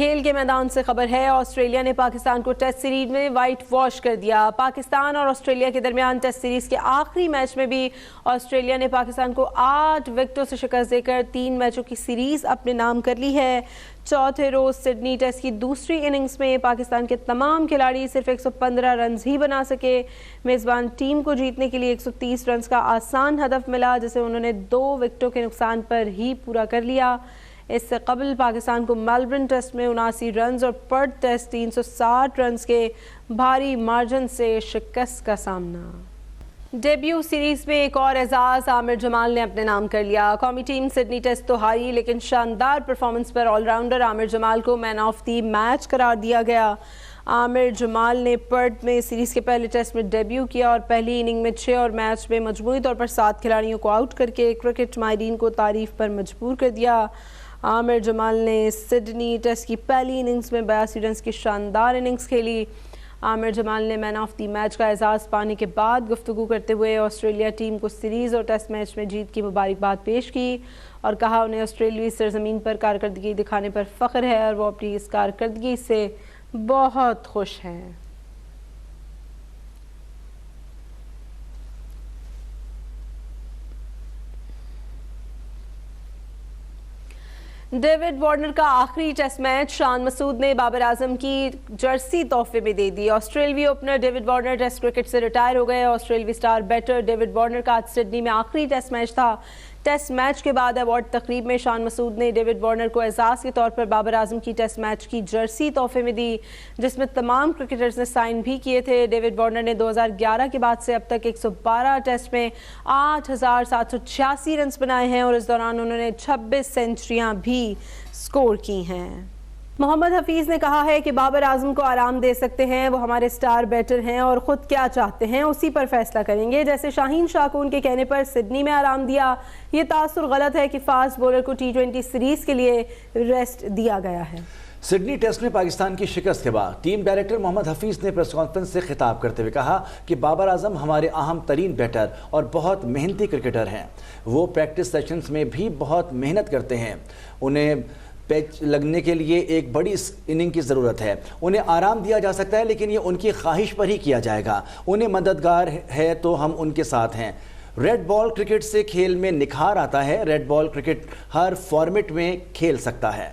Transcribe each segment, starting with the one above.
کھیل کے میدان سے خبر ہے، آسٹریلیا نے پاکستان کو ٹیسٹ سیریز میں وائٹ واش کر دیا۔ پاکستان اور آسٹریلیا کے درمیان ٹیسٹ سیریز کے آخری میچ میں بھی آسٹریلیا نے پاکستان کو 8 وکٹوں سے شکست دے کر 3 میچوں کی سیریز اپنے نام کر لی ہے۔ چوتھے روز سڈنی ٹیسٹ کی دوسری اننگز میں پاکستان کے تمام کھلاڑی صرف 115 رنز ہی بنا سکے۔ میزبان ٹیم کو جیتنے کے لیے 130 رنز کا آسان ہدف ملا، جسے انہوں نے 2 وکٹوں کے نقصان پر ہی پورا کر لیا۔ اس سے قبل پاکستان کو میلبرن ٹیسٹ میں 79 رنز اور پرتھ ٹیسٹ 360 رنز کے بھاری مارجن سے شکست کا سامنا۔ ڈیبیو سیریز میں ایک اور اعزاز عامر جمال نے اپنے نام کر لیا۔ قومی ٹیم سڈنی ٹیسٹ تو ہاری، لیکن شاندار پرفارمنس پر آل راؤنڈر عامر جمال کو مین آف دی میچ قرار دیا گیا۔ عامر جمال نے پرتھ میں سیریز کے پہلے ٹیسٹ میں ڈیبیو کیا اور پہلی اننگ میں 6 اور میچ میں مجموعی طور پر 7 کھلاڑیوں کو آؤٹ کر کے کرکٹ ماہرین کو تعریف پر مجبور کر دیا۔ عامر جمال نے سڈنی ٹیسٹ کی پہلی اننگز میں 82 رنز کی شاندار اننگز کھیلی۔ عامر جمال نے مین آف دی میچ کا اعزاز پانے کے بعد گفتگو کرتے ہوئے آسٹریلیا ٹیم کو سیریز اور ٹیسٹ میچ میں جیت کی مبارکباد پیش کی اور کہا انہیں آسٹریلوی سرزمین پر کارکردگی دکھانے پر فخر ہے اور وہ اپنی اس کارکردگی سے بہت خوش ہیں۔ ڈیوڈ وارنر کا آخری ٹیسٹ میچ شان مسعود نے بابر اعظم کی جرسی تحفے میں دے دی۔ آسٹریلوی opener David Warner test cricket سے ریٹائر ہو گئے۔ آسٹریلوی سٹار بیٹر ڈیوڈ وارنر کا آج سڈنی میں آخری ٹیسٹ میچ تھا۔ ٹیسٹ میچ کے بعد ایوارڈ تقریب میں شان مسعود نے ڈیوڈ وارنر کو اعزاز کے طور پر بابر اعظم کی ٹیسٹ میچ کی جرسی تحفے میں دی، جس میں تمام کرکٹرز نے سائن بھی کیے تھے۔ ڈیوڈ وارنر نے 2011 کے بعد سے اب تک 112 ٹیسٹ میں 8786 رنز بنائے ہیں اور اس دوران انہوں نے 26 سینچریاں بھی سکور کی ہیں۔ محمد حفیظ نے کہا ہے کہ بابر اعظم کو آرام دے سکتے ہیں، وہ ہمارے سٹار بیٹر ہیں اور خود کیا چاہتے ہیں اسی پر فیصلہ کریں گے۔ جیسے شاہین شاہ کو ان کے کہنے پر سڈنی میں آرام دیا، یہ تاثر غلط ہے کہ فاسٹ بولر کو T20 سیریز کے لیے ریسٹ دیا گیا ہے۔ سڈنی ٹیسٹ میں پاکستان کی شکست کے بعد ٹیم ڈائریکٹر محمد حفیظ نے پریس کانفرنس سے خطاب کرتے ہوئے کہا کہ بابر اعظم ہمارے اہم ترین بیٹر اور بہت محنتی کرکٹر ہیں۔ وہ پریکٹس سیشنز میں بھی بہت محنت کرتے ہیں۔ انہیں پیچ لگنے کے لیے ایک بڑی اننگ کی ضرورت ہے۔ انہیں آرام دیا جا سکتا ہے، لیکن یہ ان کی خواہش پر ہی کیا جائے گا۔ انہیں مددگار ہے تو ہم ان کے ساتھ ہیں۔ ریڈ بال کرکٹ سے کھیل میں نکھار آتا ہے۔ ریڈ بال کرکٹ ہر فارمیٹ میں کھیل سکتا ہے۔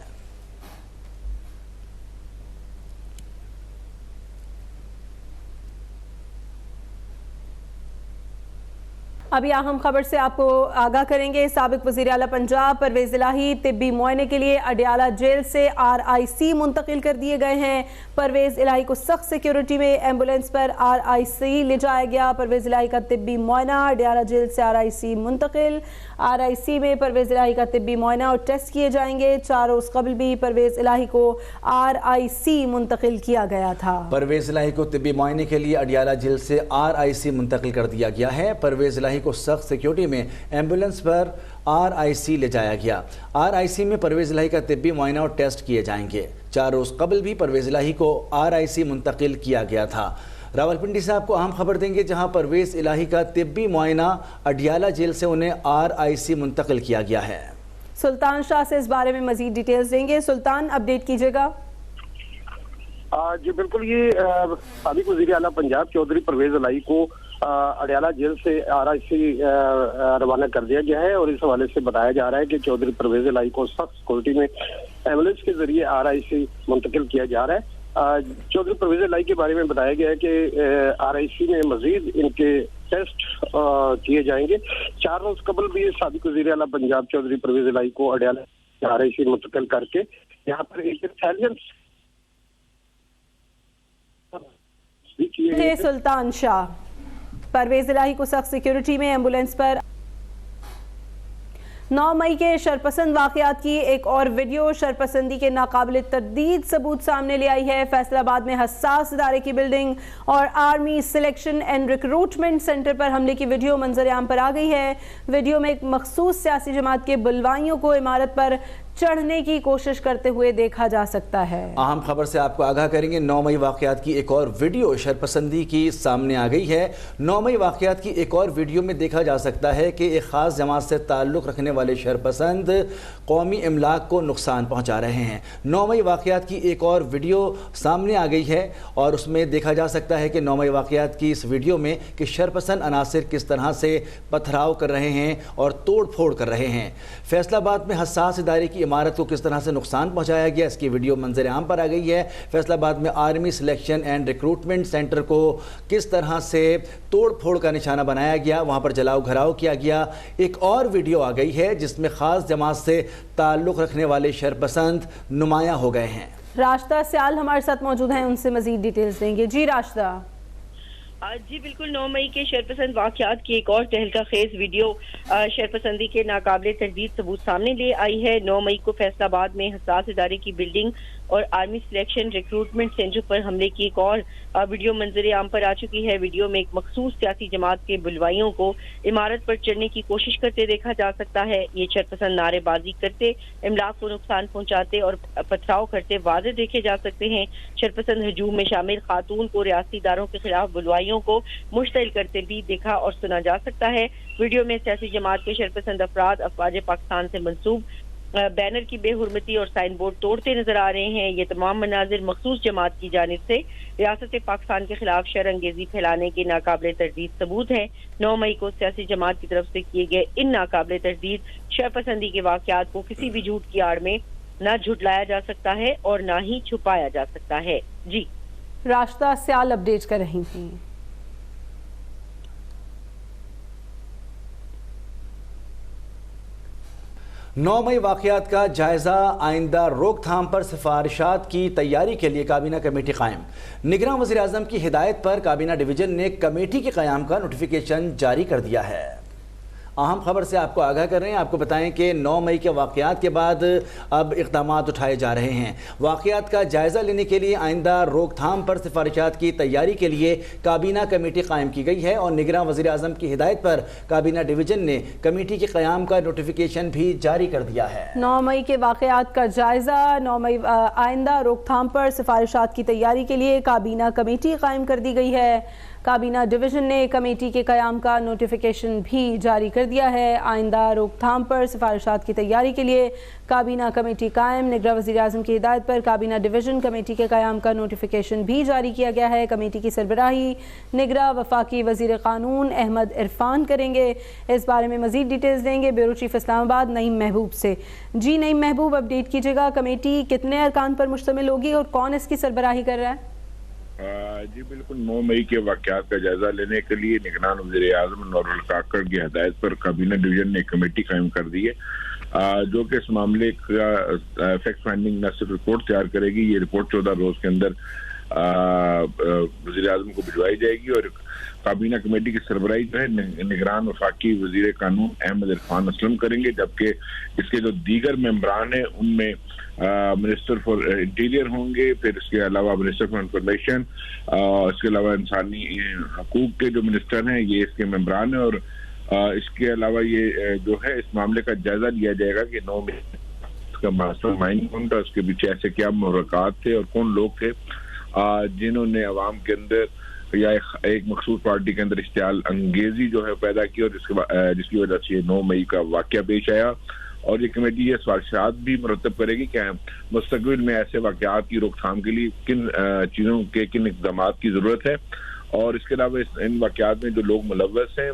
ابھی اہم خبر سے آپ کو آگاہ کریں گے۔ سابق وزیر اعلیٰ پنجاب پرویز الہی طبی معائنے کے لیے اڈیالہ جیل سے RIC منتقل کر دیے گئے ہیں۔ پرویز الہی کو سخت سیکیورٹی میں ایمبولینس پر RIC لے جایا گیا۔ پرویز الہی کا طبی معائنہ اڈیالہ جیل سے RIC منتقل۔ RIC میں پرویز الہی کا طبی معائنہ اور ٹیسٹ کیے جائیں گے۔ 4 روز قبل بھی پرویز الہی کو RIC منتقل کیا گیا تھا۔ پرویز الہی کو طبی معائنے کے لیے اڈیالہ جیل سے RIC منتقل کر دیا گیا ہے۔ پرویز الہی کو سخت سیکیورٹی میں ایمبولینس پر RIC لے جایا گیا۔ RIC میں پرویز الہی کا طبی معائنہ اور ٹیسٹ کیے جائیں گے۔ 4 روز قبل بھی پرویز الہی کو RIC منتقل کیا گیا تھا۔ راولپنڈی سے آپ کو اہم خبر دیں گے، جہاں پرویز الہی کا طبی معائنہ اڈیالہ جیل سے انہیں RIC منتقل کیا گیا ہے۔ سلطان شاہ سے اس بارے میں مزید ڈیٹیلز دیں گے۔ سلطان، اپڈیٹ کیجیے گا۔ جی بالکل، یہ سابق وزیر اعلیٰ پنجاب چودھری پرویز الہی کو اڈیالہ جیل سے RIC روانہ کر دیا گیا ہے اور اس حوالے سے بتایا جا رہا ہے کہ چودھری پرویز الہی کو سخت سیکورٹی میں ایمبولینس کے ذریعے RIC منتقل کیا جا رہا ہے۔ چودھری پرویز الہی کے بارے میں بتایا گیا ہے کہ RIC میں مزید ان کے ٹیسٹ کیے جائیں گے۔ 4 روز قبل بھی سابق وزیر اعلیٰ پنجاب چودھری پرویز الہی کو اڈیالہ RIC منتقل کر کے یہاں پر ایک انٹیلیجنس سلطان شاہ پرویز الہی کو سخت سیکیورٹی میں ایمبولینس پر 9 مئی کے شرپسند واقعات کی ایک اور ویڈیو شرپسندی کے ناقابل تردید ثبوت سامنے لے آئی ہے۔ فیصل آباد میں حساس ادارے کی بلڈنگ اور army selection and recruitment centre پر حملے کی ویڈیو منظر عام پر آ گئی ہے۔ ویڈیو میں ایک مخصوص سیاسی جماعت کے بلوائیوں کو عمارت پر चढ़ने की कोशिश करते हुए देखा जा सकता है। अहम खबर से आपको आगाह करेंगे। 9 मई वाक़यात की एक और वीडियो शरपसंदी की सामने आ गई है। 9 मई वाक़यात की एक और वीडियो में देखा जा सकता है कि एक ख़ास जमात से ताल्लुक़ रखने वाले शरपसंद कौमी इमलाक को नुकसान पहुँचा रहे हैं। 9 मई वाक़यात की एक और वीडियो सामने आ गई है और उसमें देखा जा सकता है कि 9 मई वाक़यात की इस वीडियो में कि शरपसंद अनासिर किस तरह से पथराव कर रहे हैं और तोड़ फोड़ कर रहे हैं। फैसलाबाद में हसास इदारे की इमारत को किस तरह से नुकसान पहुंचाया गया, इसकी वीडियो मंजर आम पर आ गई है। फैसलाबाद में army selection and recruitment centre को किस तरह से तोड़ फोड़ का निशाना बनाया गया, वहां पर जलाओ घराव किया गया। एक और वीडियो आ गई है जिसमें खास जमात से ताल्लुक़ रखने वाले शरपसंद नुमायां हो गए हैं। राशिदा सियाल हमारे साथ मौजूद हैं, उनसे मजीद डिटेल्स देंगे। जी राशिदा। जी बिल्कुल, 9 मई के शरपसंद वाक़यात की एक और तहलका खेज वीडियो शरपसंदी के नाकाबिले तर्दीद सबूत सामने ले आई है। 9 मई को फैसलाबाद में हसास इदारे की बिल्डिंग और आर्मी सिलेक्शन रिक्रूटमेंट सेंटर पर हमले की एक और वीडियो मंजर आम पर आ चुकी है। वीडियो में एक मखसूस सियासी जमात के बुलवाइयों को इमारत पर चढ़ने की कोशिश करते देखा जा सकता है। ये शरपसंद नारेबाजी करते, इमलाक को नुकसान पहुंचाते और पथराव करते वाज़े देखे जा सकते हैं। शरपसंद हजूम में शामिल खातून को रियासती इदारों के खिलाफ बुलवाइयों को मुश्तिल करते भी देखा और सुना जा सकता है। वीडियो में सियासी जमात के शरपसंद अफराद अफवाज पाकिस्तान से मंसूब बैनर की बेहुरमती और साइन बोर्ड तोड़ते नजर आ रहे हैं। ये तमाम मनाजिर मखसूस जमात की जानिब से रियासत पाकिस्तान के खिलाफ शर अंगेजी फैलाने के नाकाबिले तरदीद सबूत है। 9 मई को सियासी जमात की तरफ से किए गए इन नाकाबिले तरदीद शरपसंदी के वाक़यात को किसी भी झूठ की आड़ में न झुटलाया जा सकता है और न ही छुपाया जा सकता है। जी राशिदा सियाल अपडेट कर रही थी। 9 मई वाक़यात का जायज़ा, आइंदा रोकथाम पर सिफारिशात की तैयारी के लिए काबीना कमेटी कायम। निगरान वज़ीर आज़म की हिदायत पर काबीना डिवीज़न ने कमेटी के क़याम का नोटिफिकेशन जारी कर दिया है। अहम खबर से आपको आगाह कर रहे हैं। आपको बताएं कि 9 मई के वाक़यात के बाद अब इक़दामात उठाए जा रहे हैं। वाक़यात का जायज़ा लेने के लिए आइंदा रोकथाम पर सिफारिशात की तैयारी के लिए काबीना कमेटी कायम की गई है और निगरान वज़ीर आज़म की हिदायत पर काबीना डिवीज़न ने कमेटी के क़याम का नोटिफिकेशन भी जारी कर दिया है। 9 मई के वाक़यात का जायज़ा, 9 मई आइंदा रोकथाम पर सिफारिशात की तैयारी के लिए काबीना कमेटी कायम कर दी गई है। काबीना डिवीज़न ने कमेटी के क़याम का नोटिफिकेशन भी जारी कर दिया है। आइंदा रोकथाम पर सिफारिशात की तैयारी के लिए काबीना कमेटी कायम। निगरान वज़ीर आज़म की हिदायत पर काबीना डिवीज़न कमेटी के क़याम का नोटिफिकेशन भी जारी किया गया है। कमेटी की सरबराही निगरान वफाकी वज़ीर क़ानून अहमद इरफान करेंगे। इस बारे में मज़ीद डिटेल्स देंगे ब्यूरो चीफ इस्लामाबाद नईम महबूब से। जी नईम महबूब, अपडेट कीजिएगा, कमेटी कितने अरकान पर मुश्तमिल होगी और कौन इसकी सरबराही कर रहा है? जी बिल्कुल, 9 मई के वाक़यात का जायजा लेने के लिए निगरान वज़ीर आज़म नूरुल काकड़ की हदायत पर काबीना डिवीज़न ने कमेटी कायम कर दी है, जो कि इस मामले का फैक्ट फाइंडिंग न सिर्फ रिपोर्ट तैयार करेगी। ये रिपोर्ट 14 रोज के अंदर वज़ीर आज़म को भिजवाई जाएगी और काबीना कमेटी की सरबराही जो है निगरान वफाकी वज़ीर कानून अहमद इरफान असलम करेंगे, जबकि इसके जो दीगर मेंबरान हैं उनमें मिनिस्टर फॉर इंटीरियर होंगे, फिर इसके अलावा मिनिस्टर फॉर इंफॉर्मेशन, इसके अलावा इंसानी हकूक के जो मिनिस्टर हैं ये इसके मेंबरान हैं। और इसके अलावा ये जो है इस मामले का जायजा लिया जाएगा कि 9 मई का मास्टर माइंड कौन था, उसके पीछे ऐसे क्या मुहर्रकात थे और कौन लोग थे जिन्होंने अवाम के अंदर या एक मखसूस पार्टी के अंदर इश्तियाल अंगेजी जो है पैदा की और जिसकी वजह से 9 मई का वाक़या पेश आया। और ये कमेटी ये सवाल भी मुरतब करेगी कि मुस्तक़बिल में ऐसे वाक़यात की रोकथाम के लिए किन चीज़ों के किन इक़दामात की ज़रूरत है। और इसके अलावा इन वाक़यात में जो लोग मुलव्वस हैं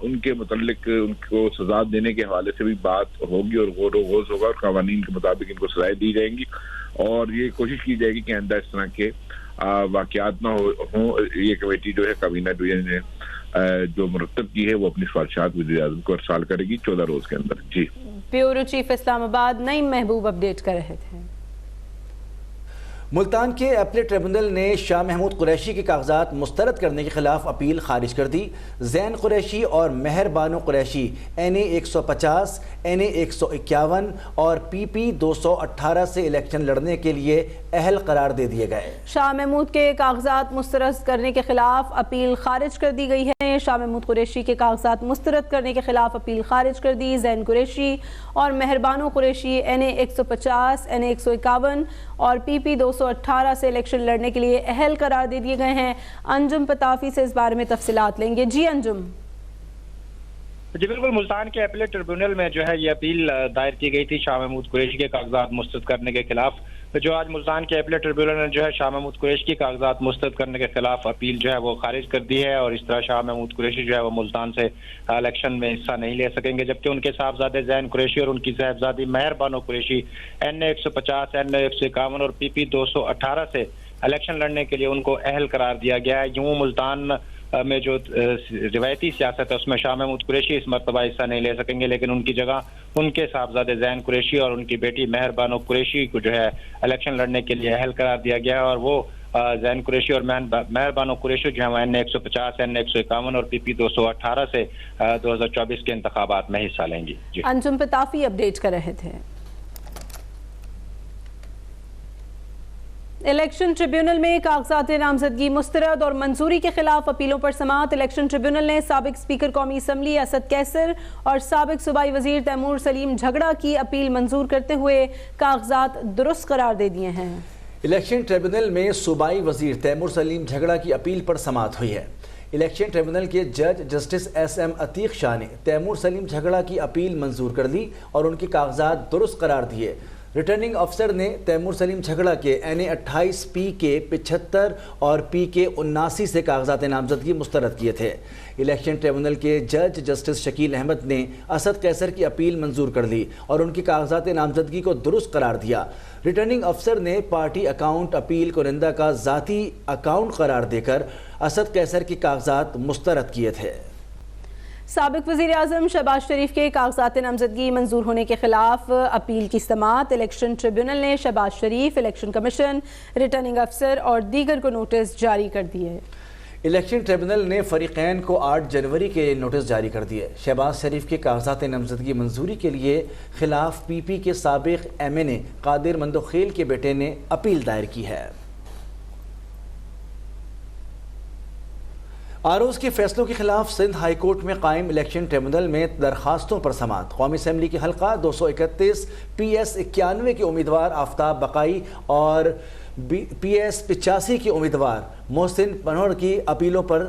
उनके मुतल्लिक उनको सजा देने के हवाले से भी बात होगी और गौर व गौज़ होगा और क़वानीन के मुताबिक इनको सजाएं दी जाएंगी और ये कोशिश की जाएगी कि आइंदा इस तरह के वाक़यात ना हो। ये कमेटी जो है काबीना डिवीज़न ने जो मुरतब की है वो अपनी सिफारिशात वज़ीर आज़म को अरसाल करेगी 14 रोज के अंदर। जी ब्यूरो चीफ इस्लामाबाद नईम महबूब अपडेट कर रहे थे। ملتان کے اپلیٹ ٹریبونل نے شاہ محمود قریشی کے کاغذات مسترد کرنے کے خلاف اپیل خارج کر دی۔ زین قریشی اور مہر بانو قریشی NA 150, NA 151 اور PP 218 سے الیکشن لڑنے کے لیے اہل قرار دے دیے گئے۔ شاہ محمود کے کاغذات مسترد کرنے کے خلاف اپیل خارج کر دی گئی ہے۔ شاہ محمود قریشی کے کاغذات مسترد کرنے کے خلاف اپیل خارج کر دی۔ زین قریشی اور مہر بانو قریشی NA 150, NA 151 اور PP 218 سے الیکشن لڑنے کے لیے اہل قرار دے دیے گئے ہیں۔ انجم پتافی سے اس بارے میں تفصیلات لیں گے۔ جی انجم۔ جی بالکل، ملتان کے اپیلیٹ ٹریبونل میں جو ہے یہ اپیل دائر کی گئی تھی شاہ محمود قریشی کے کاغذات مسترد کرنے کے خلاف۔ جو آج ملتان کے اپیلیٹ ٹریبونل نے جو ہے شاہ محمود قریشی کے کاغذات مسترد کرنے کے خلاف اپیل جو ہے وہ خارج کر دی ہے، اور اس طرح شاہ محمود قریشی جو ہے وہ ملتان سے الیکشن میں حصہ نہیں لے سکیں گے، جبکہ ان کے صاحبزادے زین قریشی اور ان کی صاحبزادی مہر بانو قریشی NA 150, NA 151 اور PP 218 سے الیکشن لڑنے کے لیے ان کو اہل قرار دیا گیا ہے۔ یوں ملتان میں جو روایتی سیاست ہے اس میں شاہ محمود قریشی اس مرتبہ حصہ نہیں لے سکیں گے، لیکن ان کی جگہ ان کے صاحبزادے زین قریشی اور ان کی بیٹی مہر بانو قریشی کو جو ہے الیکشن لڑنے کے لیے اہل قرار دیا گیا ہے، اور وہ زین قریشی اور مہر بانو قریشی جو ہے NA 150, NA 151 اور PP 218 سے 2024 کے انتخابات میں حصہ لیں گی۔ جی انجم پتافی اپڈیٹ کر رہے تھے۔ الیکشن ٹریبیونل میں کاغذات نامزدگی مسترد اور منظوری کے خلاف اپیلوں پر سماعت۔ الیکشن ٹریبیونل نے سابق اسپیکر قومی اسمبلی اسد کیسر اور سابق صوبائی وزیر تیمور سلیم جھگڑا کی اپیل منظور کرتے ہوئے کاغذات درست قرار دے دیے ہیں۔ الیکشن ٹریبونل میں صوبائی وزیر تیمور سلیم جھگڑا کی اپیل پر سماعت ہوئی ہے۔ الیکشن ٹریبونل کے جج جسٹس SM عتیق شاہ نے تیمور سلیم جھگڑا کی اپیل منظور کر لی اور ان کے کاغذات درست قرار دیے۔ ریٹرننگ افسر نے تیمور سلیم جھگڑا کے NA 28, PK 75 اور PK 79 سے کاغذات نامزدگی مسترد کیے تھے۔ الیکشن ٹریبونل کے جج جسٹس شکیل احمد نے اسد کیسر کی اپیل منظور کر لی اور ان کی کاغذات نامزدگی کو درست قرار دیا۔ ریٹرننگ افسر نے پارٹی اکاؤنٹ اپیل کنندہ کا ذاتی اکاؤنٹ قرار دے کر اسد کیسر کی کاغذات مسترد کیے تھے۔ سابق وزیر اعظم شہباز شریف کے کاغذات نامزدگی منظور ہونے کے خلاف اپیل کی سماعت۔ الیکشن ٹریبیونل نے شہباز شریف، الیکشن کمیشن، ریٹرننگ افسر اور دیگر کو نوٹس جاری کر دیے۔ الیکشن ٹریبونل نے فریقین کو 8 جنوری کے نوٹس جاری کر دیے۔ شہباز شریف کے کاغذات نامزدگی منظوری کے لیے خلاف PP کے سابق MNA قادر مندوخیل کے بیٹے نے اپیل دائر کی ہے۔ آروز کے فیصلوں کے خلاف سندھ ہائی کورٹ میں قائم الیکشن ٹریبونل میں درخواستوں پر سماعت۔ قومی اسمبلی کی حلقہ 231 PS 91 کے امیدوار آفتاب بقائی اور PS 85 کے امیدوار محسن پنہوڑ کی اپیلوں پر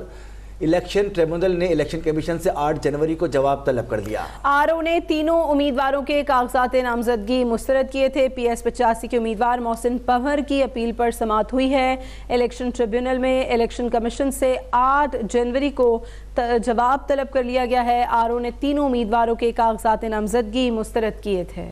الیکشن ٹریبونل نے الیکشن کمیشن سے 8 جنوری کو جواب طلب کر لیا۔ RO نے تینوں امیدواروں کے کاغذات نامزدگی مسترد کیے تھے۔ PS 85 کے امیدوار محسن پنہوڑ کی اپیل پر سماعت ہوئی ہے۔ الیکشن ٹریبونل میں الیکشن کمیشن سے 8 جنوری کو جواب طلب کر لیا گیا ہے۔ RO نے تینوں امیدواروں کے کاغذات نامزدگی مسترد کیے تھے۔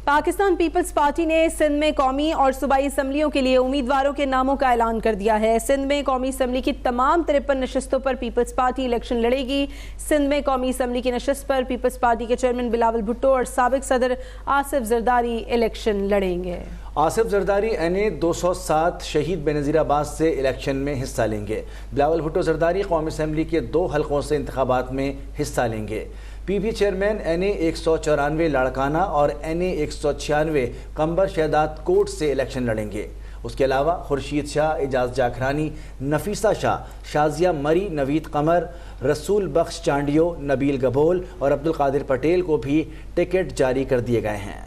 پاکستان پیپلز پارٹی نے سندھ میں قومی اور صوبائی اسمبلیوں کے لیے امیدواروں کے ناموں کا اعلان کر دیا ہے۔ سندھ میں قومی اسمبلی کی تمام 53 نشستوں پر پیپلز پارٹی الیکشن لڑے گی۔ سندھ میں قومی اسمبلی کی نشست پر پیپلز پارٹی کے چیئرمین بلاول بھٹو اور سابق صدر آصف زرداری الیکشن لڑیں گے۔ آصف زرداری NA 207 شہید بے نظیر آباد سے الیکشن میں حصہ لیں گے۔ بلاول بھٹو زرداری قومی اسمبلی کے 2 حلقوں سے انتخابات میں حصہ لیں گے۔ PP چیئرمین NA 194 لاڑکانہ اور NA 196 قمبر شہداد کوٹ سے الیکشن لڑیں گے۔ اس کے علاوہ خورشید شاہ، اعجاز جاکھرانی، نفیسہ شاہ، شازیہ مری، نوید قمر، رسول بخش چانڈیو، نبیل گبول اور عبدالقادر پٹیل کو بھی ٹکٹ جاری کر دیے گئے ہیں۔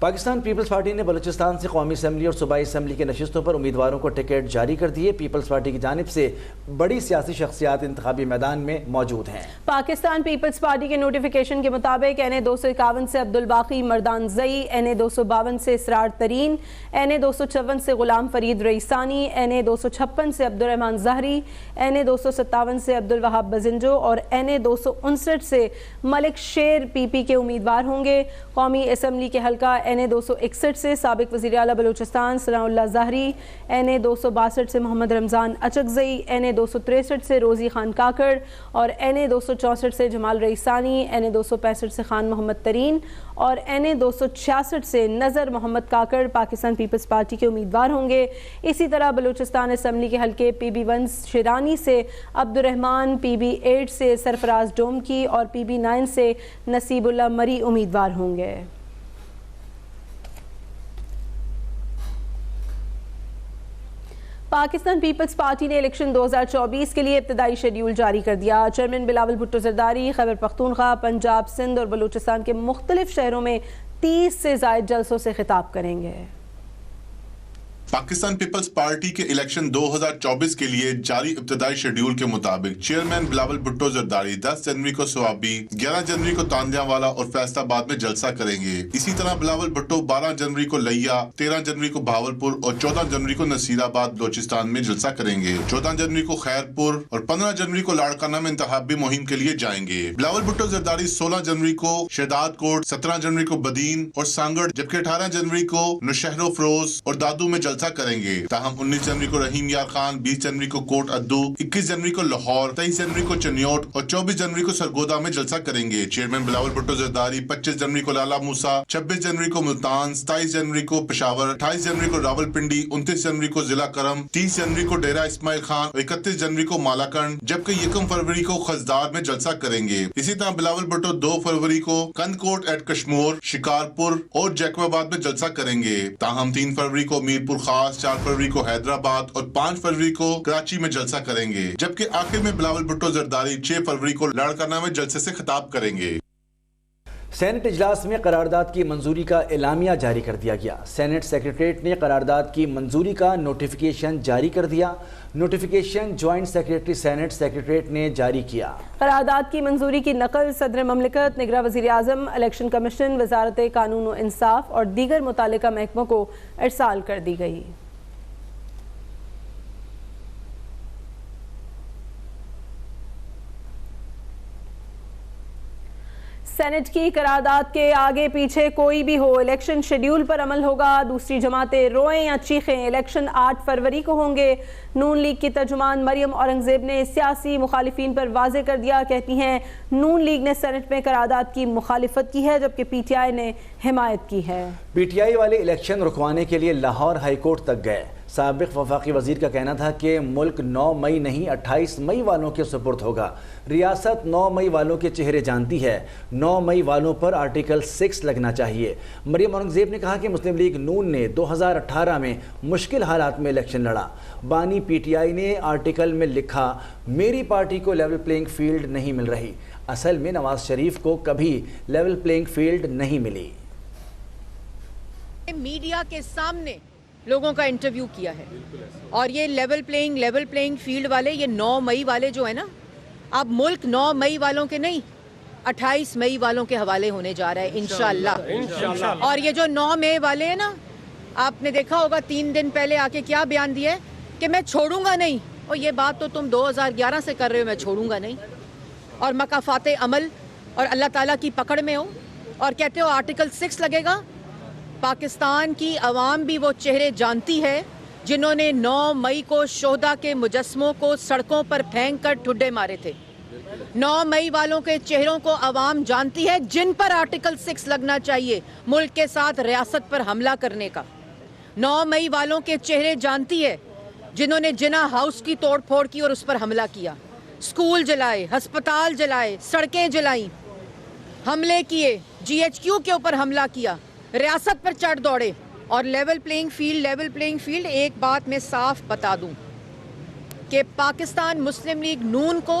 پاکستان پیپلز پارٹی نے بلوچستان سے قومی اسمبلی اور صوبائی اسمبلی کے نشستوں پر امیدواروں کو ٹکٹ جاری کر دیے۔ پیپلز پارٹی کی جانب سے بڑی سیاسی شخصیات انتخابی میدان میں موجود ہیں۔ پاکستان پیپلز پارٹی کے نوٹیفیکیشن کے مطابق NA 251 سے عبدالباقی مردان زئی، NA 252 سے اسرار ترین، NA 254 سے غلام فرید رئیسانی، NA 256 سے عبدالرحمن زہری، NA 257 سے عبدالوہاب بزنجو اور NA 259 سے ملک شیر PP کے امیدوار ہوں گے۔ قومی اسمبلی کے حلقہ NA 261 से साबिक वज़ीर आला बलूचिस्तान सनाउल्लाह ज़ाहरी, NA 262 से मोहम्मद रमज़ान अचकज़ई, NA 263 से रोज़ी खान काकड़ और NA 264 से जमाल रईसानी, NA 265 से खान मोहम्मद तरीन और NA 266 से नज़र मोहम्मद काकड़ पाकिस्तान पीपल्स पार्टी के उम्मीदवार होंगे। इसी तरह बलूचिस्तान असम्बली के हल्के PB1 शिरानी से अब्दुर्रहमान, PB8 से सरफराज डोमकी और PB9 से नसीबुल्लाह मरी उम्मीदवार होंगे। पाकिस्तान पीपल्स पार्टी ने इलेक्शन 2024 के लिए इब्तदाई शेड्यूल जारी कर दिया। चेयरमैन बिलावल भुट्टो जरदारी खैबर पख्तूनख्वा, पंजाब, सिंध और बलूचिस्तान के मुख्तलिफ शहरों में 30 से ज़ायद जलसों से खिताब करेंगे। पाकिस्तान पीपल्स पार्टी के इलेक्शन 2024 के लिए जारी इब्तदाई शेड्यूल के मुताबिक चेयरमैन बिलावल भुट्टो जरदारी 10 जनवरी को स्वाबी, 11 जनवरी को तांदियावाला और फैसलाबाद में जलसा करेंगे। इसी तरह बिलावल भुट्टो 12 जनवरी को लिया, 13 जनवरी को भावलपुर और 14 जनवरी को नसीराबाद बलोचिस्तान में जलसा करेंगे। 14 जनवरी को खैरपुर और 15 जनवरी को लाड़काना में इंतखाबी मुहिम के लिए जाएंगे। बिलावल भुट्टो जरदारी 16 जनवरी को शहदाद कोट, 17 जनवरी को बदीन और सांगड़, जबकि 18 जनवरी को नौशहरो फरोज और दादू में जलसा करेंगे। ताहम 19 जनवरी को रहीम यार खान, 20 जनवरी को कोट अद्दू, 21 जनवरी को लाहौर, 23 जनवरी को चनियोट और 24 जनवरी को सरगोदा में जलसा करेंगे। चेयरमैन बिलावल भुट्टो जरदारी 25 जनवरी को लाला मूसा, 26 जनवरी को मुल्तान, 27 जनवरी को पेशावर, 28 जनवरी को रावलपिंडी, 29 जनवरी को जिला करम, 30 जनवरी को डेरा इस्माइल खान और 31 जनवरी को मालाकंड, जबकि 1 फरवरी को खजदार में जलसा करेंगे। इसी तरह बिलावल भुट्टो 2 फरवरी को कंदकोट एट कश्मोर, शिकारपुर और जैकबाबाद में जलसा करेंगे। ताहम 3 फरवरी को मीरपुर खास, 4 फरवरी को हैदराबाद और 5 फरवरी को कराची में जलसा करेंगे, जबकि आखिर में बिलावल भुट्टो जरदारी 6 फरवरी को लाड़काना में जलसे से खिताब करेंगे। सेनेट इजलास में करारदाद की मंजूरी का एलामिया जारी कर दिया गया। सेनेट सेक्रेटरीट ने करारदाद की मंजूरी का नोटिफिकेशन जारी कर दिया। Notification joint secretary senate secretariat ने जारी किया। करारदाद की मंजूरी की नकल सदर ममलिकत, निगरां वज़ीर आज़म, इलेक्शन कमीशन, वजारत कानून व इंसाफ और दीगर मुतालिका महकमों को इरसाल कर दी गई। सेनेट की करारदाद के आगे पीछे कोई भी हो, इलेक्शन शेड्यूल पर अमल होगा। दूसरी जमातें रोएं या चीखें, इलेक्शन 8 फरवरी को होंगे। नून लीग की तर्जुमान मरियम औरंगजेब ने सियासी मुखालिफिन पर वाजे कर दिया। कहती हैं नून लीग ने सेनेट में करारदाद की मुखालिफत की है, जबकि PTI ने हिमायत की है। PTI वाले इलेक्शन रुकवाने के लिए लाहौर हाई कोर्ट तक गए। साबिक वफाकी वजीर का कहना था कि मुल्क 9 मई नहीं 28 मई वालों के सुपुर्द होगा। रियासत 9 मई वालों के चेहरे जानती है। 9 मई वालों पर आर्टिकल 6 लगना चाहिए। मरियम औरंगजेब ने कहा कि मुस्लिम लीग नून ने 2018 में मुश्किल हालात में इलेक्शन लड़ा। बानी PTI ने आर्टिकल में लिखा, मेरी पार्टी को लेवल प्लेइंग फील्ड नहीं मिल रही। असल में नवाज शरीफ को कभी लेवल प्लेइंग फील्ड नहीं मिली। मीडिया के सामने लोगों का इंटरव्यू किया है और ये लेवल प्लेइंग फील्ड वाले, ये 9 मई वाले जो है ना, अब मुल्क 9 मई वालों के नहीं 28 मई वालों के हवाले होने जा रहा है इंशाल्लाह। और ये जो 9 मई वाले हैं ना, आपने देखा होगा 3 दिन पहले आके क्या बयान दिया है कि मैं छोड़ूंगा नहीं। और ये बात तो तुम 2011 से कर रहे हो, मैं छोड़ूंगा नहीं, और मकाफाते अमल और अल्लाह ताला की पकड़ में हो और कहते हो आर्टिकल 6 लगेगा। पाकिस्तान की आवाम भी वो चेहरे जानती है जिन्होंने 9 मई को शोहदा के मुजस्मों को सड़कों पर फेंक कर ठुड्डे मारे थे। 9 मई वालों के चेहरों को आवाम जानती है, जिन पर आर्टिकल 6 लगना चाहिए मुल्क के साथ रियासत पर हमला करने का। 9 मई वालों के चेहरे जानती है जिन्होंने जिना हाउस की तोड़ फोड़ की और उस पर हमला किया, स्कूल जलाए, अस्पताल जलाए, सड़कें जलाई, हमले किए, GHQ के ऊपर हमला किया, रियासत पर चढ़ दौड़े। और लेवल प्लेइंग फील्ड, एक बात मैं साफ बता दूं कि पाकिस्तान मुस्लिम लीग नून को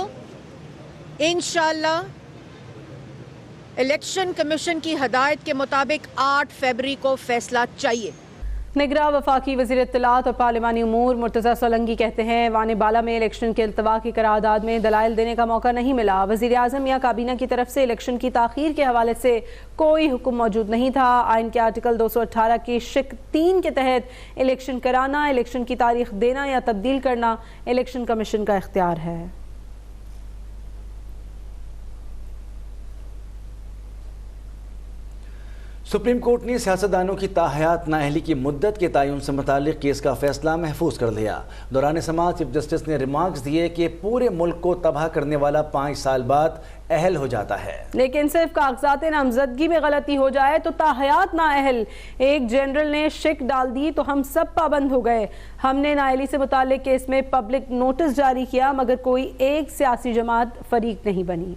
इंशाअल्लाह इलेक्शन कमीशन की हदायत के मुताबिक 8 फरवरी को फैसला चाहिए। निगरां वफाकी वज़ीर इत्तलात और पार्लिमानी उमूर मुर्तज़ा सोलंकी कहते हैं वाने बाला में इलेक्शन के इल्तवा की करारदाद में दलाइल देने का मौका नहीं मिला। वज़ीर आज़म या काबीना की तरफ से इलेक्शन की ताख़ीर के हवाले से कोई हुक्म मौजूद नहीं था। आइन के आर्टिकल 218 की शिक 3 के तहत इलेक्शन कराना, इलेक्शन की तारीख देना या तब्दील करना इलेक्शन कमीशन का इख्तियार है। सुप्रीम कोर्ट ने सियासतदानों की ताहयात नाअहली की मुद्दत के तयन से मुतालिक केस का फैसला महफूज कर लिया। दौरान समाअत चीफ जस्टिस ने रिमार्क्स दिए कि पूरे मुल्क को तबाह करने वाला 5 साल बाद अहल हो जाता है, लेकिन सिर्फ कागजात नामजदगी में गलती हो जाए तो ताहयात नाअहल। एक जनरल ने शिक डाल दी तो हम सब पाबंद हो गए। हमने नाअहली से मुतालिक केस में पब्लिक नोटिस जारी किया मगर कोई एक सियासी जमात फरीक नहीं बनी।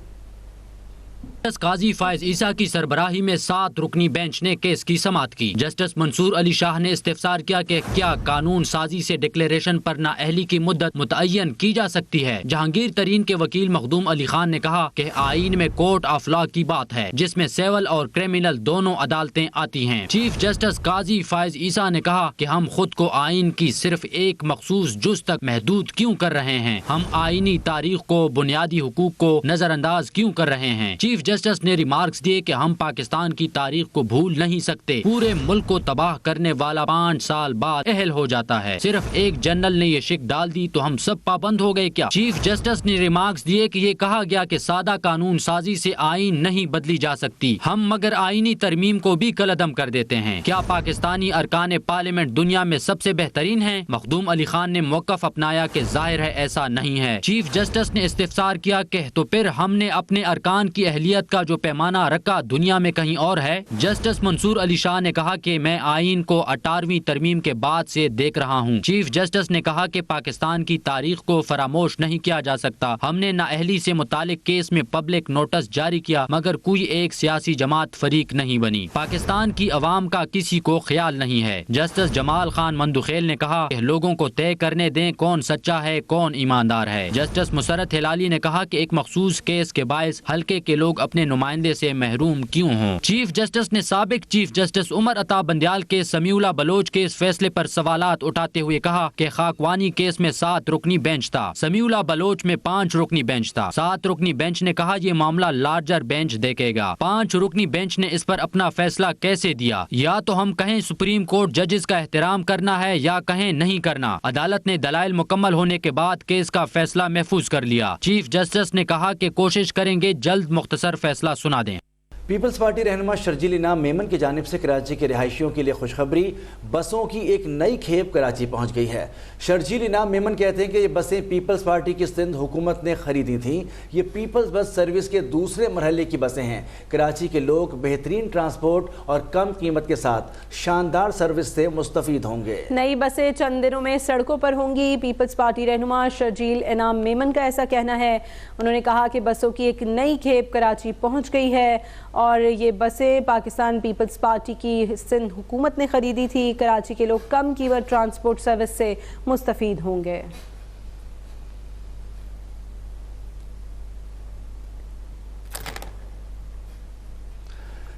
काजी फायज ईसा की सरबराही में 7 रुकनी बेंच ने केस की समाअत की। जस्टिस मंसूर अली शाह ने इस्तिफसार किया कि क्या कानून साजी से डिक्लेरेशन पर नाअहली की मुद्दत मुतय्यन की जा सकती है। जहांगीर तरीन के वकील मखदूम अली खान ने कहा कि आईन में कोर्ट ऑफ लॉ की बात है जिसमें सिविल और क्रिमिनल दोनों अदालतें आती हैं। चीफ जस्टिस काजी फायज ईसा ने कहा कि हम खुद को आईन की सिर्फ एक मखसूस जुज तक महदूद क्यों कर रहे हैं, हम आईनी तारीख को, बुनियादी हुकूक को नजरअंदाज क्यों कर रहे हैं। चीफ जस्टिस ने रिमार्क्स दिए कि हम पाकिस्तान की तारीख को भूल नहीं सकते। पूरे मुल्क को तबाह करने वाला 5 साल बाद अहल हो जाता है। सिर्फ एक जनरल ने ये शिक डाल दी तो हम सब पाबंद हो गए क्या। चीफ जस्टिस ने रिमार्क्स दिए कि ये कहा गया कि सादा कानून साजी से आईन नहीं बदली जा सकती, हम मगर आईनी तरमीम को भी कलअदम कर देते हैं। क्या पाकिस्तानी अरकान पार्लियामेंट दुनिया में सबसे बेहतरीन है। मखदूम अली खान ने मौकफ अपनाया कि जाहिर है ऐसा नहीं है। चीफ जस्टिस ने इस्तिफसार किया कि तो फिर हमने अपने अरकान की अहलियत का जो पैमाना रखा दुनिया में कहीं और है। जस्टिस मंसूर अली शाह ने कहा कि मैं आईन को 18वीं तरमीम के बाद से देख रहा हूँ। चीफ जस्टिस ने कहा कि पाकिस्तान की तारीख को फरामोश नहीं किया जा सकता। हमने नाअहली से मुतालिक केस में पब्लिक नोटिस जारी किया मगर कोई एक सियासी जमात फरीक नहीं बनी। पाकिस्तान की अवाम का किसी को ख्याल नहीं है। जस्टिस जमाल खान मंदुखेल ने कहा कि लोगों को तय करने दें कौन सच्चा है कौन ईमानदार है। जस्टिस मुसरत हिलाली ने कहा कि एक मखसूस केस के बायस हल्के के लोग अपने नुमाइंदे से महरूम क्यों हों। चीफ जस्टिस ने साबिक चीफ जस्टिस उमर अता बंदियाल के समीउल्लाह बलोच के इस फैसले पर सवालात उठाते हुए कहा कि खाकवानी केस में 7 रुकनी बेंच था, समीउल्लाह बलोच में 5 रुकनी बेंच था। 7 रुकनी बेंच ने कहा ये मामला लार्जर बेंच देखेगा। 5 रुकनी बेंच ने इस पर अपना फैसला कैसे दिया। या तो हम कहें सुप्रीम कोर्ट जजेस का एहतराम करना है या कहें नहीं करना। अदालत ने दलाइल मुकम्मल होने के बाद केस का फैसला महफूज कर लिया। चीफ जस्टिस ने कहा कि कोशिश करेंगे जल्द मुख्तसर फैसला सुना दें। पीपल्स पार्टी रहनुमा शर्जील इनाम मेमन की जानिब से कराची के रिहायशियों के लिए खुशखबरी, बसों की एक नई खेप कराची पहुंच गई है। शर्जील इनाम मेमन कहते हैं कि ये बसें पीपल्स पार्टी की सिंध हुकूमत ने खरीदी थीं। ये पीपल्स बस सर्विस के दूसरे मरहले की बसें हैं। कराची के लोग बेहतरीन ट्रांसपोर्ट और कम कीमत के साथ शानदार सर्विस से मुस्तफीद होंगे। नई बसें चंद दिनों में सड़कों पर होंगी। पीपल्स पार्टी रहनुमा शर्जील इनाम मेमन का ऐसा कहना है। उन्होंने कहा कि बसों की एक नई खेप कराची पहुँच गई है और ये बसें पाकिस्तान पीपल्स पार्टी की सिंध हुकूमत ने ख़रीदी थी। कराची के लोग कम कीमत ट्रांसपोर्ट सर्विस से मुस्तफ़ीद होंगे।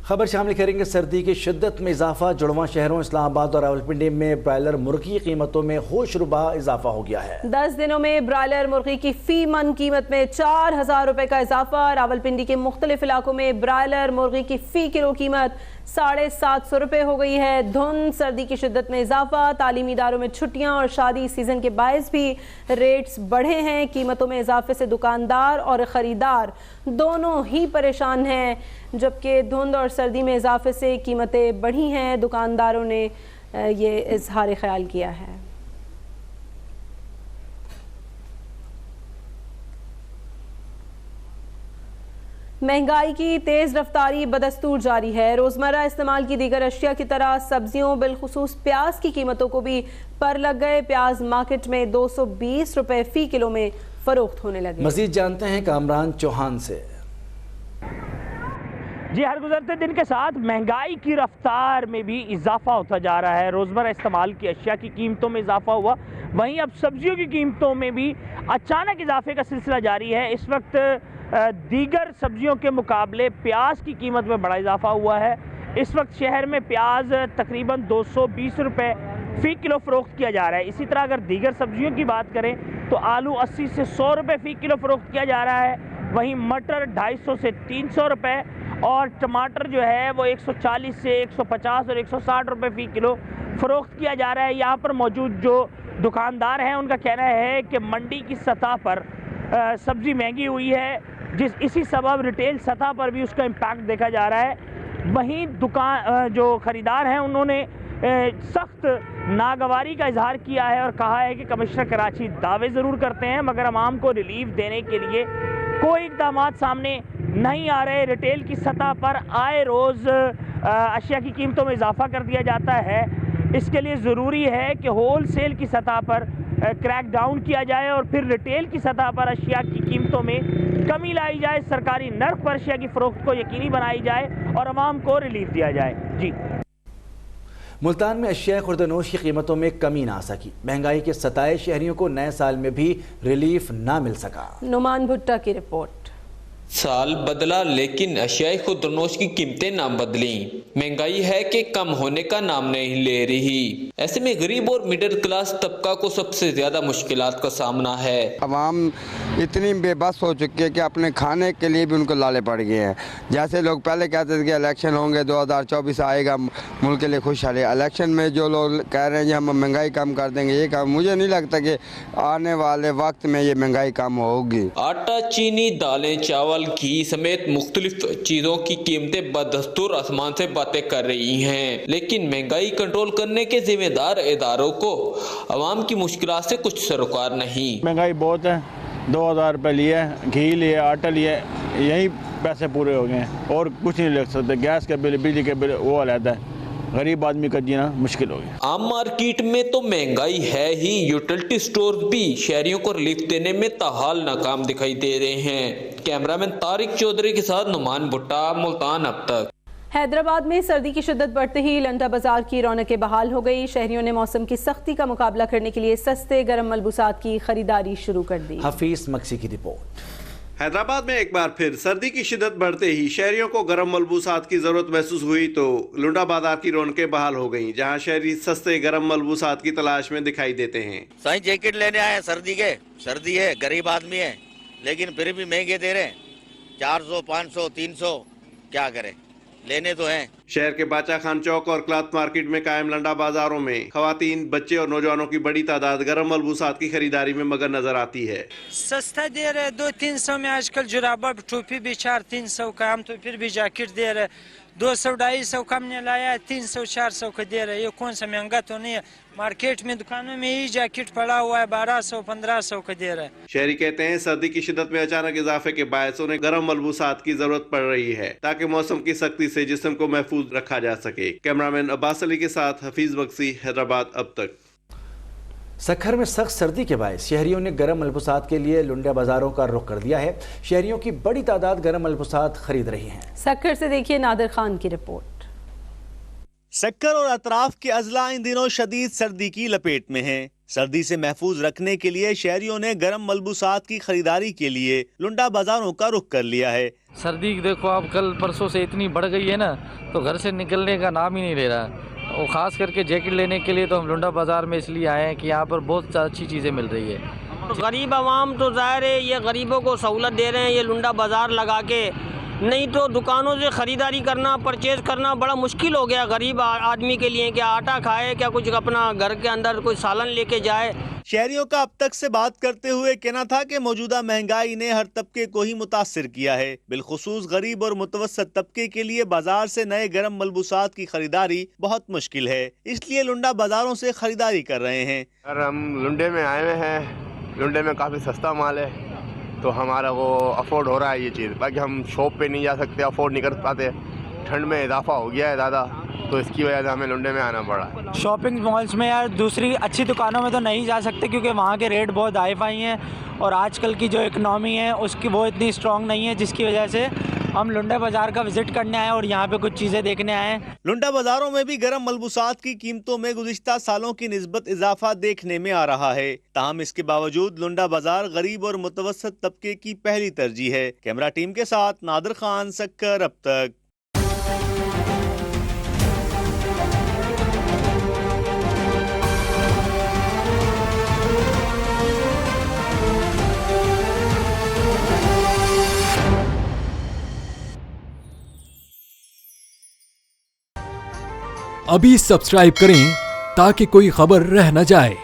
खबर शामिल करेंगे सर्दी की शिद्दत में इजाफा। जुड़वां शहरों इस्लामाबाद और रावलपिंडी में ब्रायलर मुर्गी की कीमतों में होशरुबा इजाफा हो गया है। 10 दिनों में ब्रायलर मुर्गी की फी मन कीमत में 4000 रुपए का इजाफा। रावलपिंडी के मुख्तलिफ इलाकों में ब्रायलर मुर्गी की फी किलो कीमत 750 रुपए हो गई है। धुंध, सर्दी की शिद्दत में इजाफा, तालीमी इदारों में छुट्टियां और शादी सीजन के बायस भी रेट्स बढ़े हैं। कीमतों में इजाफे से दुकानदार और ख़रीदार दोनों ही परेशान हैं, जबकि धुंध और सर्दी में इजाफे से कीमतें बढ़ी हैं। दुकानदारों ने ये इजहार ख्याल किया है। महंगाई की तेज रफ्तारी बदस्तूर जारी है। रोजमर्रा इस्तेमाल की दीगर अशिया की तरह सब्जियों बिलखुसूस प्याज की कीमतों को भी पर लग गए। प्याज मार्केट में 220 रुपए फी किलो में फरोख्त होने लगे। मजीद जानते हैं कामरान चौहान से। जी, हर गुजरते दिन के साथ महंगाई की रफ्तार में भी इजाफा होता जा रहा है। रोजमर्रा इस्तेमाल की अशिया की कीमतों में इजाफा हुआ, वहीं अब सब्जियों की कीमतों में भी अचानक इजाफे का सिलसिला जारी है। इस वक्त दीगर सब्जियों के मुकाबले प्याज की कीमत में बड़ा इजाफा हुआ है। इस वक्त शहर में प्याज तकरीबन 220 रुपए फ़ी किलो फ़रोख्त किया जा रहा है। इसी तरह अगर दीगर सब्जियों की बात करें तो आलू 80 से 100 रुपए फ़ी किलो फ़रोख्त किया जा रहा है। वहीं मटर 250 से 300 रुपए और टमाटर जो है वो 140 से 150 और 160 रुपए फ़ी किलो फ़रोख्त किया जा रहा है। यहाँ पर मौजूद जो दुकानदार हैं उनका कहना है कि मंडी की सतह पर सब्ज़ी महंगी हुई है, इसी सबब रिटेल सतह पर भी उसका इम्पैक्ट देखा जा रहा है। वहीं दुकान जो खरीदार हैं उन्होंने सख्त नागवारी का इजहार किया है और कहा है कि कमिश्नर कराची दावे ज़रूर करते हैं मगर आवाम को रिलीफ देने के लिए कोई इक़दाम सामने नहीं आ रहे। रिटेल की सतह पर आए रोज़ अशिया की कीमतों में इजाफा कर दिया जाता है। इसके लिए ज़रूरी है कि होल सेल की सतह पर क्रैक डाउन किया जाए और फिर रिटेल की सतह पर अशिया की कीमतों में कमी लाई जाए, सरकारी नर्ख पर अशिया की फ़रोख्त को यकीनी बनाई जाए और आवाम को रिलीफ दिया जाए। जी, मुल्तान में अशिया खुर्दनोश की कीमतों में कमी ना आ सकी। महंगाई के सताए शहरियों को नए साल में भी रिलीफ ना मिल सका। नुमान भुट्टा की रिपोर्ट। साल बदला लेकिन अशियाई खुर्दनोश की कीमतें ना बदली। महंगाई है कि कम होने का नाम नहीं ले रही। ऐसे में गरीब और मिडिल क्लास तबका को सबसे ज्यादा मुश्किलात का सामना है। अवाम इतनी बेबस हो चुकी है कि अपने खाने के लिए भी उनको लाले पड़ गए हैं। जैसे लोग पहले कहते थे कि इलेक्शन होंगे, 2024 आएगा, मुल्क के लिए खुशहाली। इलेक्शन में जो लोग कह रहे हैं हम महंगाई कम कर देंगे, ये काम मुझे नहीं लगता कि आने वाले वक्त में ये महंगाई कम होगी। आटा, चीनी, दालें, चावल, घी समेत मुख्तलिफ चीजों की कीमतें बदस्तूर आसमान से बातें कर रही हैं, लेकिन महंगाई कंट्रोल करने के जिम्मेदार इदारों को अवाम की मुश्किलात से कुछ सरोकार नहीं। महंगाई बहुत है, 2000 रुपये लिए, घी लिए, आटा लिए, यही पैसे पूरे हो गए हैं और कुछ नहीं ले सकते। गैस का बिल, बिजली का बिल वो अलग है, गरीब आदमी का जीना मुश्किल हो गया। आम मार्केट में तो महंगाई है ही, यूटिलिटी स्टोर भी शहरियों को रिलीफ देने में ताहाल नाकाम दिखाई दे रहे हैं। कैमरामैन तारिक चौधरी के साथ नुमान भुट्टा, मुल्तान अब तक। हैदराबाद में सर्दी की शिद्दत बढ़ते ही लंडा बाजार की रौनकें बहाल हो गई। शहरियों ने मौसम की सख्ती का मुकाबला करने के लिए सस्ते गर्म मलबूसात की खरीदारी शुरू कर दी। हफीज मक्सी की रिपोर्ट। हैदराबाद में एक बार फिर सर्दी की शिद्दत बढ़ते ही शहरियों को गर्म मलबूसात की जरूरत महसूस हुई तो लुंडा बाजार की रौनकें बहाल हो गईं, जहां शहरी सस्ते गर्म मलबूसात की तलाश में दिखाई देते हैं। साईं जैकेट लेने आए सर्दी है, गरीब आदमी है, लेकिन फिर भी महंगे दे रहे हैं, 400, 500, 300, क्या करें, लेने तो हैं। शहर के बाचा खान चौक और क्लॉथ मार्केट में कायम लंडा बाजारों में खवातीन, बच्चे और नौजवानों की बड़ी तादाद गर्म मलबूसात की खरीदारी में मगन नजर आती है। सस्ता दे रहे 200-300 में, आजकल जुराबा टोपी भी 400-300 का, हम तो फिर भी जैकेट दे रहे 200-250 का, हमने लाया 300-400 का दे रहे। ये कौन सा महंगा तो नहीं है, मार्केट में दुकानों में ही जैकेट पड़ा हुआ है 1200-1500 का दे रहा है। शहरी कहते हैं सर्दी की शिद्दत में अचानक इजाफे के बायस उन्हें गर्म मलबूसात की जरूरत पड़ रही है ताकि मौसम की सख्ती से जिस्म को महफूज रखा जा सके। कैमरामैन अब्बास अली के साथ हफीज बक्सी, हैदराबाद अब तक। सखर में सख्त सर्दी के बायस शहरियों ने गर्म मलबूसात के लिए लुंडा बाजारों का रुख कर दिया है। शहरियों की बड़ी तादाद गर्म मलबूसात खरीद रही हैं। सखर से देखिए नादिर खान की रिपोर्ट। सक्कर और अतराफ के अजला इन दिनों शदीद सर्दी की लपेट में हैं। सर्दी से महफूज रखने के लिए शहरियों ने गर्म मलबूसात की खरीदारी के लिए लुंडा बाजारों का रुख कर लिया है। सर्दी देखो आप कल परसों से इतनी बढ़ गई है ना, तो घर से निकलने का नाम ही नहीं ले रहा। और ख़ास करके जैकेट लेने के लिए तो हम लुंडा बाज़ार में इसलिए आए हैं कि यहाँ पर बहुत अच्छी चीज़ें मिल रही है। गरीब आवाम तो ज़ाहिर है ये गरीबों को सहूलत दे रहे हैं ये लुंडा बाज़ार लगा के, नहीं तो दुकानों से ख़रीदारी करना, परचेज़ करना बड़ा मुश्किल हो गया गरीब आदमी के लिए। क्या आटा खाए, क्या कुछ अपना घर के अंदर कोई सालन लेके जाए। शहरियों का अब तक से बात करते हुए कहना था कि मौजूदा महंगाई ने हर तबके को ही मुतासिर किया है। बिलखुसूस गरीब और मुतवस्सित तबके के लिए बाजार से नए गर्म मलबूसात की खरीदारी बहुत मुश्किल है, इसलिए लुंडा बाजारों से खरीदारी कर रहे हैं। अगर हम लुंडे में आए हुए हैं, लुंडे में काफ़ी सस्ता माल है तो हमारा वो अफोर्ड हो रहा है ये चीज़। बाकी हम शॉप पे नहीं जा सकते, अफोर्ड नहीं कर पाते, ठंड में इजाफा हो गया है ज़्यादा, तो इसकी वजह से हमें लुंडे में आना पड़ा। शॉपिंग मॉल्स में यार दूसरी अच्छी दुकानों में तो नहीं जा सकते क्योंकि वहाँ के रेट बहुत हाई फाई हैं और आजकल की जो इकनॉमी है उसकी वो इतनी स्ट्रॉन्ग नहीं है, जिसकी वजह से हम लुंडा बाजार का विजिट करने आए और यहाँ पे कुछ चीज़ें देखने आए। लुंडा बाजारों में भी गर्म मलबूसात की कीमतों में गुज़िश्ता सालों की निस्बत इजाफा देखने में आ रहा है। ताहम इसके बावजूद लुंडा बाजार गरीब और मुतवस्सित तबके की पहली तरजीह है। कैमरा टीम के साथ नादिर खान, सक्कर अब तक। अभी सब्सक्राइब करें ताकि कोई खबर रह न जाए।